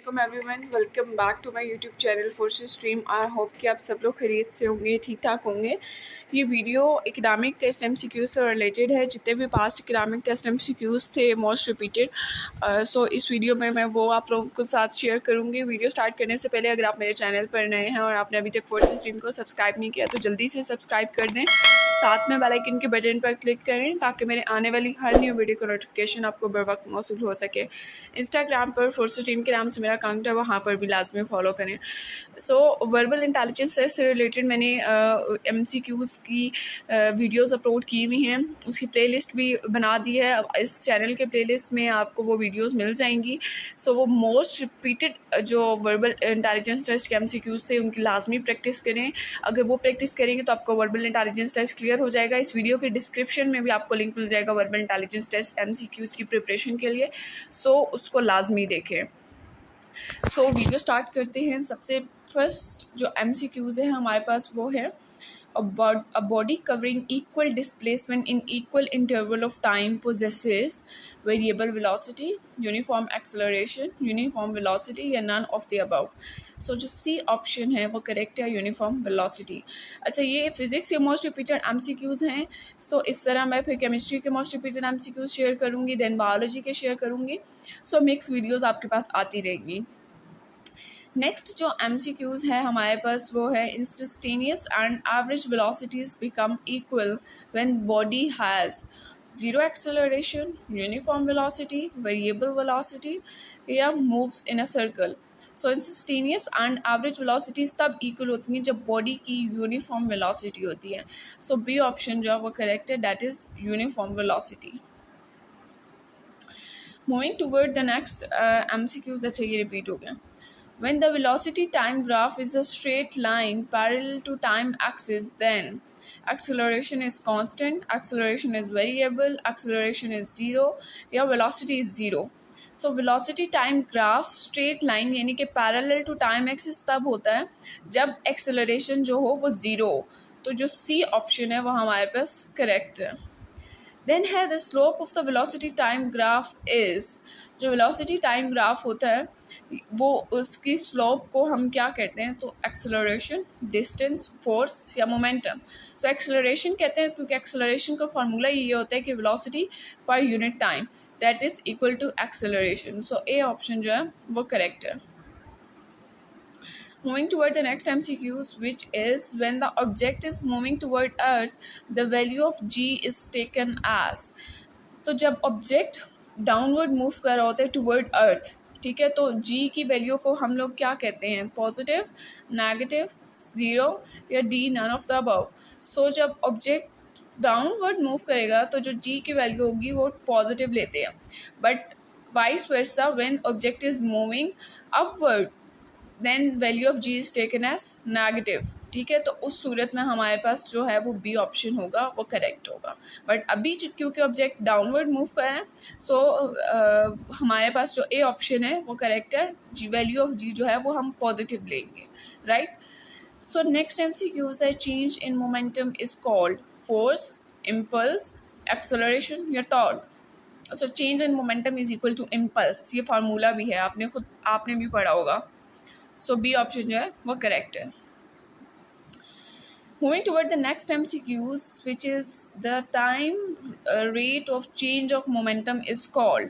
Everyone, welcome back to my YouTube channel forces stream. I hope कि आप सब लोग खैरियत से होंगे, ठीक ठाक होंगे। ये वीडियो इकनॉमिक टेस्ट एमसीक्यूज से रिलेटेड है। जितने भी पास्ट इकनॉमिक टेस्ट एमसीक्यूज थे मोस्ट रिपीटेड, सो इस वीडियो में मैं वो आप लोगों के साथ शेयर करूँगी। वीडियो स्टार्ट करने से पहले अगर आप मेरे चैनल पर नए हैं और आपने अभी तक फोर्सेस स्ट्रीम को सब्सक्राइब नहीं किया तो जल्दी से सब्सक्राइब कर दें, साथ में बेल आइकन के बटन पर क्लिक करें ताकि मेरे आने वाली हर न्यू वीडियो का नोटिफिकेशन आपको बर वक्त मौसूल हो सके। इंस्टाग्राम पर फोर्सेस स्ट्रीम के नाम से मेरा अकाउंट है, वहाँ पर भी लाजमी फॉलो करें। सो वर्बल इंटेलिजेंस से रिलेटेड मैंने एमसीक्यूज़ की वीडियोस अपलोड की हुई हैं, उसकी प्लेलिस्ट भी बना दी है। इस चैनल के प्लेलिस्ट में आपको वो वीडियोस मिल जाएंगी। सो वो मोस्ट रिपीटेड जो वर्बल इंटेलिजेंस टेस्ट के एमसीक्यूज़ थे उनकी लाजमी प्रैक्टिस करें। अगर वो प्रैक्टिस करेंगे तो आपको वर्बल इंटेलिजेंस टेस्ट क्लियर हो जाएगा। इस वीडियो के डिस्क्रिप्शन में भी आपको लिंक मिल जाएगा वर्बल इंटेलिजेंस टेस्ट एमसीक्यूज़ की प्रिपरेशन के लिए। सो उसको लाजमी देखें। सो वीडियो स्टार्ट करते हैं। सबसे फर्स्ट जो एमसीक्यूज़ है हमारे पास वो है a body covering equal displacement in equal interval of time possesses variable velocity, uniform acceleration, uniform velocity या none of the above। सो जो सी ऑप्शन है वो करेक्ट है, यूनिफॉर्म वेलोसिटी। अच्छा, ये फिजिक्स के मोस्ट रिपीटेड एमसीक्यूज़ हैं। सो इस तरह मैं फिर केमिस्ट्री के मोस्ट रिपीटेड एमसीक्यूज़ शेयर करूँगी, देन बायोलॉजी के शेयर करूँगी। सो मिक्स वीडियोज़ आपके पास आती रहेगी। नेक्स्ट जो एमसीक्यूज़ है हमारे पास वो है instantaneous and average velocities become equal when body has zero acceleration, uniform velocity, variable velocity या moves in a circle. So instantaneous and average velocities तब इक्वल होती हैं जब बॉडी की यूनिफॉर्म वेलोसिटी होती है। सो बी ऑप्शन जो है वो करेक्ट है, that is uniform velocity. Moving toward the next MCQs. अच्छा, ये रिपीट हो गया। When the velocity time graph is a straight line parallel to time axis, then acceleration is constant, acceleration is variable, acceleration is zero या velocity is zero। So velocity time graph straight line यानी कि parallel to time axis तब होता है जब acceleration जो हो वो zero हो। तो जो C ऑप्शन है वो हमारे पास करेक्ट है। Then है the slope of the velocity time graph is, जो velocity time graph होता है वो उसकी स्लोप को हम क्या कहते हैं, तो एक्सेलरेशन, डिस्टेंस, फोर्स या मोमेंटम। सो एक्सेलरेशन कहते हैं क्योंकि एक्सेलरेशन का फार्मूला ये होता है कि वेलोसिटी पर unit time that is equal to acceleration. So A option जो है वो करेक्ट है। Moving toward the next MCQs, which is when the object is moving toward Earth, the value of g is taken as। तो जब object downward move कर रहा होता है टूवर्ड अर्थ, ठीक है, तो जी की वैल्यू को हम लोग क्या कहते हैं, पॉजिटिव, नेगेटिव, ज़ीरो या D none of the above. So जब ऑब्जेक्ट डाउनवर्ड मूव करेगा तो जो जी की वैल्यू होगी वो पॉजिटिव लेते हैं, but vice versa when object is moving upward then value of g is taken as negative. ठीक है, तो उस सूरत में हमारे पास जो है वो बी ऑप्शन होगा, वो करेक्ट होगा। बट अभी क्योंकि ऑब्जेक्ट डाउनवर्ड मूव कर रहे हैं, सो हमारे पास जो ए ऑप्शन है वो करेक्ट है। जी वैल्यू ऑफ जी जो है वो हम पॉजिटिव लेंगे, राइट। सो नेक्स्ट एमसीक्यूज है change in momentum is called force, impulse, acceleration या torque. So change in momentum is equal to impulse, ये फार्मूला भी है, आपने भी पढ़ा होगा। सो बी ऑप्शन जो है वो करेक्ट है। Moving toward the next MCQs, which is the time rate of change of momentum is called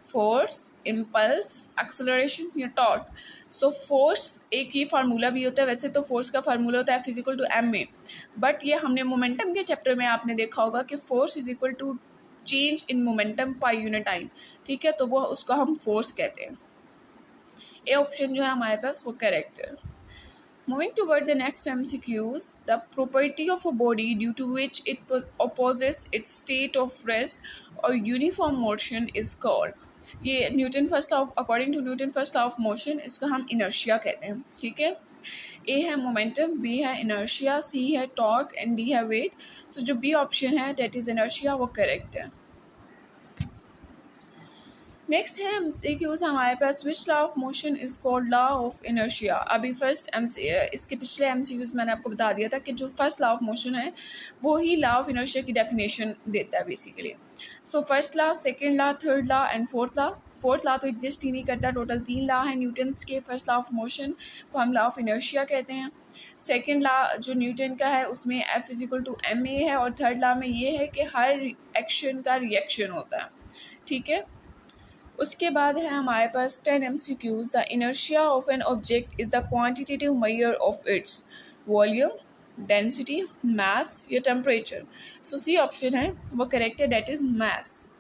force, impulse, acceleration या torque। So force एक ही फार्मूला भी होता है, वैसे तो force का फार्मूला होता है F इक्वल टू एम में, बट ये हमने मोमेंटम के चैप्टर में आपने देखा होगा कि force is equal to change in momentum पर यूनिट टाइम। ठीक है, तो वो उसको हम force कहते हैं। ए ऑप्शन जो है हमारे पास वो करेक्ट है। Moving toward the next MCQs, the property of a body due to which it opposes its state of rest or uniform motion is called। ये Newton first law, according to Newton first law of motion, इसको हम inertia कहते हैं। ठीक है, A है momentum, B है inertia, C है टॉर्क एंड डी है वेट। सो जो बी ऑप्शन है दैट इज इनर्शिया, वो करेक्ट है। नेक्स्ट है एमसीक्यूज हमारे पास, which law of motion is called law of inertia. अभी फर्स्ट इसके पिछले एमसीक्यूज मैंने आपको बता दिया था कि जो फर्स्ट लॉ ऑफ मोशन है वो ही लॉ ऑफ इनर्शिया की डेफिनेशन देता है basically. So first law, second law, third law and fourth law. Fourth law तो एग्जिस्ट ही नहीं करता। टोटल 3 लॉ है न्यूटन्स के। फर्स्ट लॉ ऑफ मोशन को हम लॉ ऑफ इनर्शिया कहते हैं। सेकेंड लॉ जो न्यूटन का है उसमें F = ma है। और थर्ड लॉ में ये है कि हर एक्शन का रिएक्शन होता है, ठीक है। उसके बाद है हमारे पास 10 MCQs। The inertia of an object is the quantitative measure of its volume, density, mass या टेम्परेचर। सो सी ऑप्शन है वो करेक्ट है, that is mass.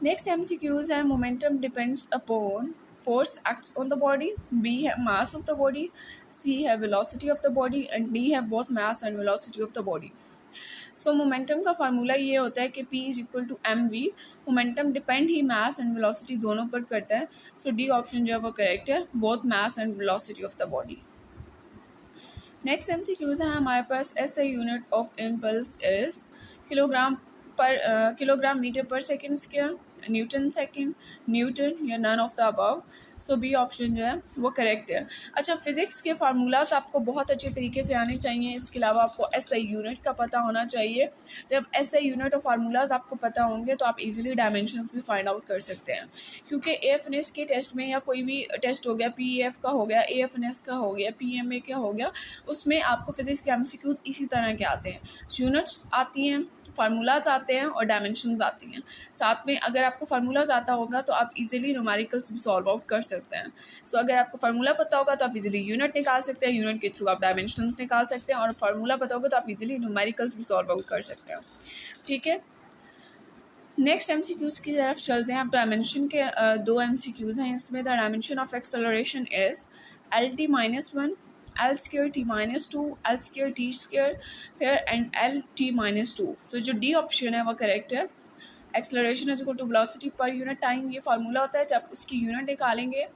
Next MCQs है momentum depends upon force acts on the body, B है mass of the body, C है velocity of the body and D है both mass and velocity of the body। So momentum का formula ये होता है कि P = mv। Momentum depend he mass and velocity दोनों पर करता है। सो डी ऑप्शन जो है वो करेक्ट है, both mass and velocity of the body. Next MCQs है हमारे पास SI unit of impulse is kilogram metre per second square, newton second, newton या none of the above. So B option जो है वो करेक्ट है। अच्छा, फिजिक्स के फार्मूलाज आपको बहुत अच्छे तरीके से आने चाहिए। इसके अलावा आपको SI यूनिट का पता होना चाहिए। जब SI यूनिट और फार्मूलाज आपको पता होंगे तो आप इजीली डायमेंशंस भी फाइंड आउट कर सकते हैं। क्योंकि AFNS के टेस्ट में या कोई भी टेस्ट हो गया, PEF का हो गया, AFNS का हो गया, PMA का हो गया, उसमें आपको फिजिक्स के MCQs इसी तरह के आते हैं। यूनिट्स आती हैं, फार्मूलाज आते हैं और डायमेंशंस आती हैं। साथ में अगर आपको फार्मूलाज आता होगा तो आप इजीली न्यूमेरिकल्स भी सॉल्व आउट कर सकते हैं। सो अगर आपको फार्मूला पता होगा तो आप इजीली यूनिट निकाल सकते हैं, यूनिट के थ्रू आप डायमेंशंस निकाल सकते हैं, और फार्मूला पता होगा तो आप इजीली न्यूमेरिकल्स भी सॉल्व आउट कर सकते हैं, ठीक है। नेक्स्ट MCQs की तरफ चलते हैं। अब डायमेंशन के 2 MCQs हैं इसमें। The dimension of acceleration is LT-1, L²T-2, L²T² एंड LT-2। सो जो डी ऑप्शन है वो करेक्ट है। Acceleration is equal to velocity पर यूनिट टाइम, ये फार्मूला होता है। जब उसकी यूनिट निकालेंगे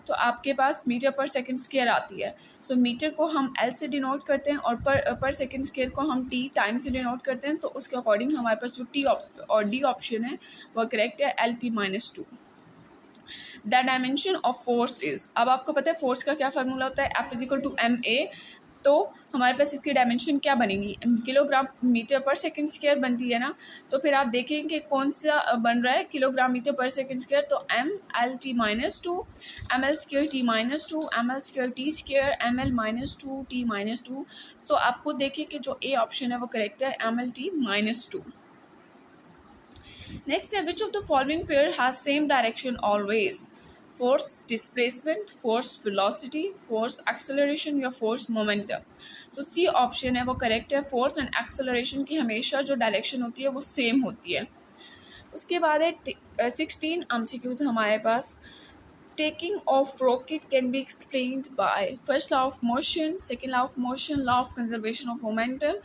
तो आपके पास मीटर पर सेकंड स्क्वायर आती है। सो मीटर को हम L से डिनोट करते हैं और पर सेकंड स्क्वायर को हम T टाइम से डिनोट करते हैं। तो उसके अकॉर्डिंग हमारे पास जो T और D ऑप्शन है वो करेक्ट है, LT-2। The dimension of force is, अब आपको पता है फोर्स का क्या फार्मूला होता है, F = ma। तो हमारे पास इसकी डायमेंशन क्या बनेगी, किलोग्राम मीटर पर सेकंड स्क्वायर बनती है ना। तो फिर आप देखें कि कौन सा बन रहा है, किलोग्राम मीटर पर सेकंड स्क्वायर। तो mLT-2, mL²T-2, mL²T², mL-2T-2। सो आपको देखिए कि जो ए ऑप्शन है वो करेक्ट है, mLT-2। नेक्स्ट है which of the following pair has same direction always, force displacement, force velocity, force acceleration या फोर्स मोमेंटम। सो सी ऑप्शन है वो करेक्ट है, फोर्स एंड एक्सेलरेशन की हमेशा जो डायरेक्शन होती है वो सेम होती है। उसके बाद है 16 MCQs हमारे पास। Taking of rocket can be explained by first law of motion, second law of motion, law of conservation of momentum,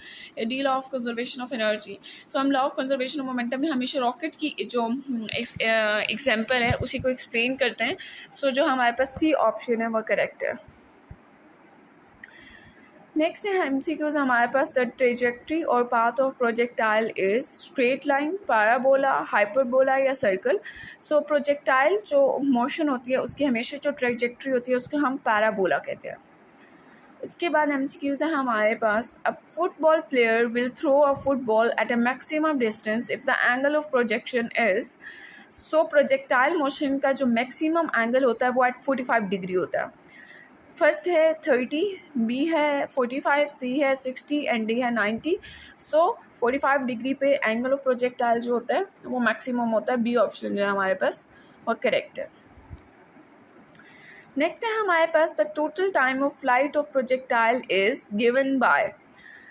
D law of conservation of energy। So हम law of conservation of momentum में हमेशा rocket की जो example है उसी को explain करते हैं। सो जो हमारे पास सी ऑप्शन है वो करेक्ट है। नेक्स्ट है MCQs हमारे पास। द ट्रेजेक्ट्री और path of projectile is straight line, parabola, hyperbola या सर्कल। सो प्रोजेक्टाइल जो मोशन होती है उसकी हमेशा जो ट्रेजेक्ट्री होती है उसको हम पैराबोला कहते हैं। उसके बाद MCQs है हमारे पास। A football player will throw a football at a maximum distance if the angle of projection is. So projectile motion का जो मैक्सिमम एंगल होता है वो एट 45 डिग्री होता है। फर्स्ट है 30, बी है 45, सी है 60 एंड डी है 90। सो 45 डिग्री पे एंगल ऑफ प्रोजेक्टाइल जो होता है वो मैक्सिमम होता है। बी ऑप्शन जो है हमारे पास वो करेक्ट है। नेक्स्ट है हमारे पास the total time of flight of projectile is given by.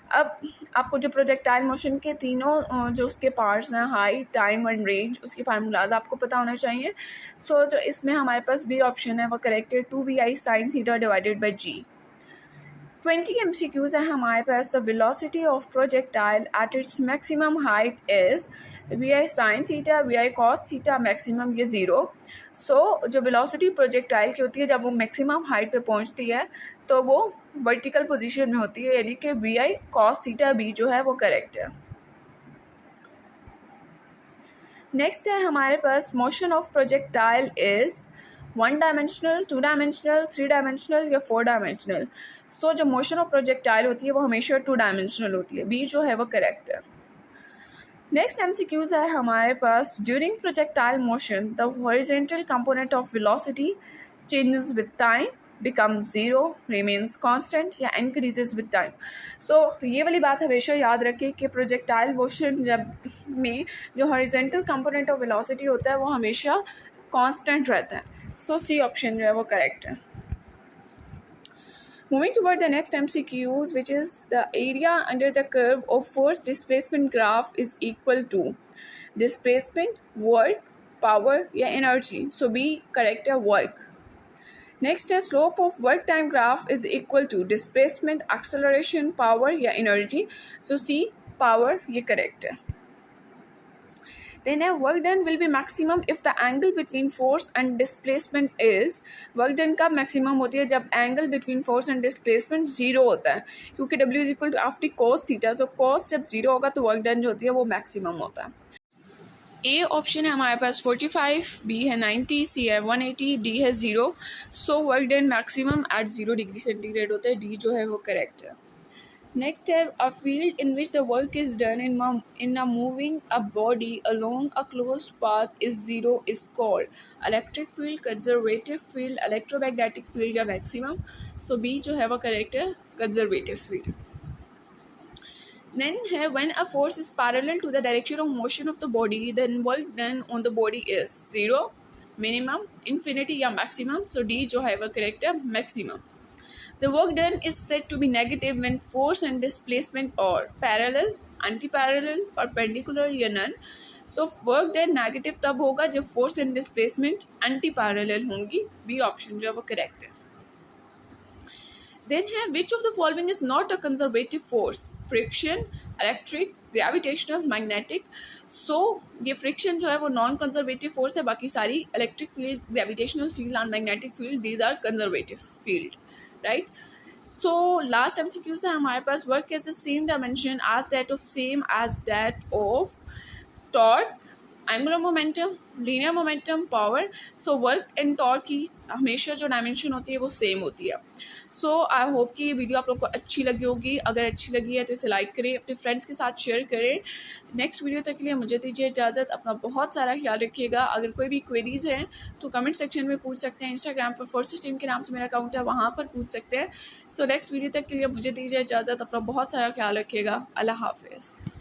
अब आपको जो प्रोजेक्टाइल मोशन के तीनों जो उसके पार्ट्स हैं, हाइट, टाइम एंड रेंज, उसकी फार्मूलाज आपको पता होना चाहिए। सो जो इसमें हमारे पास बी ऑप्शन है वो करेक्ट है, 2vi sin θ divided by g। 20 MCQs है हमारे पास। The velocity of projectile at its maximum height is vi sin θ, vi cos θ, maximum ये 0। सो जो वेलोसिटी प्रोजेक्टाइल की होती है जब वो मैक्सिमम हाइट पे पहुंचती है तो वो वर्टिकल पोजीशन में होती है, यानी कि vi cos θ b जो है वो करेक्ट है। नेक्स्ट है हमारे पास motion of projectile is 1 dimensional, 2 dimensional, 3 dimensional या 4 डायमेंशनल। सो जो मोशन ऑफ प्रोजेक्टाइल होती है वो हमेशा 2 डायमेंशनल होती है, बी जो है वो करेक्ट है। नेक्स्ट MCQs है हमारे पास, during projectile motion the horizontal component of velocity changes with time, become zero, remains constant या इंक्रीजेस विद टाइम। सो ये वाली बात हमेशा याद रखें कि प्रोजेक्टाइल मोशन जब में जो हॉरिजेंटल कंपोनेंट ऑफ वेलोसिटी होता है वो हमेशा कांस्टेंट रहता है। सो सी ऑप्शन जो है वो करेक्ट है। Moving toward the next MCQs, which is the area under the curve of force displacement graph is equal to displacement, work, power या energy. So B correct है work. Next है slope of work time graph is equal to displacement, acceleration, power या energy. So C power ये correct है. Then work done will be maximum if the angle between force and displacement is, work done कब maximum होती है जब angle between force and displacement zero होता है, क्योंकि W is equal to after cos theta, तो cos जब zero होगा तो work done जो होती है वो maximum होता है। A ऑप्शन है हमारे पास 45, B है 90, C है 180, D है 0। So work done maximum at 0 degree centigrade होता है, D जो है वो करेक्ट है। Next have a field in which the work is done in a moving a body along a closed path is zero is called electric field, conservative field, electromagnetic field या maximum. So B जो है वो correct है, conservative field. Then है when a force is parallel to the direction of motion of the body, then work done on the body is zero, minimum, infinity या maximum. So D जो है वो correct है, maximum. The work done is said to be negative when force and displacement are parallel, anti-parallel, perpendicular या none. So work done negative तब होगा जब force and displacement anti-parallel होंगी। B option जो है वो correct है। Then है which of the following is not a conservative force? Friction, electric, gravitational, magnetic. So ये friction जो है वो नॉन कंजर्वेटिव फोर्स है, बाकी सारी इलेक्ट्रिक फील्ड, ग्रेविटेशनल फील्ड और magnetic field these are conservative field, right. So last MCQ है हमारे पास, work is the same dimension as that of torque, angular momentum, linear momentum, power. So work and torque की हमेशा जो dimension होती है वो सेम होती है। सो आई होप कि ये वीडियो आप लोग को अच्छी लगी होगी। अगर अच्छी लगी है तो इसे लाइक करें, अपने फ्रेंड्स के साथ शेयर करें। नेक्स्ट वीडियो तक के लिए मुझे दीजिए इजाज़त। अपना बहुत सारा ख्याल रखिएगा। अगर कोई भी क्वेरीज हैं तो कमेंट सेक्शन में पूछ सकते हैं। इंस्टाग्राम पर फोर्सेस टीम के नाम से मेरा अकाउंट है, वहाँ पर पूछ सकते हैं। सो नेक्स्ट वीडियो तक के लिए मुझे दीजिए इजाज़त। अपना बहुत सारा ख्याल रखिएगा। अल्लाह हाफिज़।